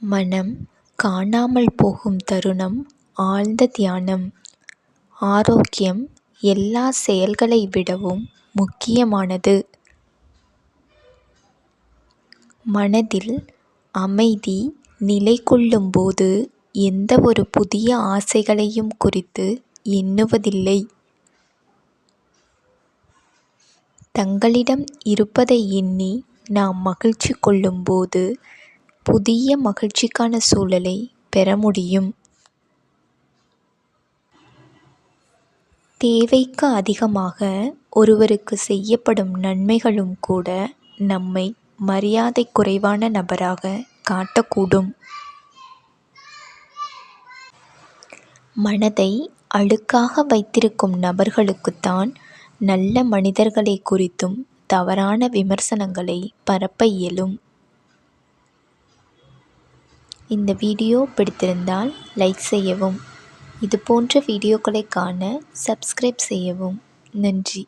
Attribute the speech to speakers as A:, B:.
A: மனம் காணாமல் போகும் தருணம் ஆழ்ந்த தியானம். ஆரோக்கியம் எல்லா செயல்களை விடவும் முக்கியமானது. மனதில் அமைதி நிலை கொள்ளும்போது எந்த ஒரு புதிய ஆசைகளையும் குறித்து எண்ணுவதில்லை. தங்களிடம் இருப்பதை எண்ணி நாம் மகிழ்ச்சி கொள்ளும்போது புதிய மகிழ்ச்சிக்கான சூழலை பெற முடியும். தேவைக்கு அதிகமாக ஒருவருக்கு செய்யப்படும் நன்மைகளும் கூட நம்மை மரியாதை குறைவான நபராக காட்டக்கூடும். மனதை அழுக்காக வைத்திருக்கும் நபர்களுக்குத்தான் நல்ல மனிதர்களை குறித்தும் தவறான விமர்சனங்களை பரப்ப இயலும். இந்த வீடியோ பிடித்திருந்தால் லைக் செய்யவும். இது போன்ற வீடியோக்களை காண சப்ஸ்கிரைப் செய்யவும். நன்றி.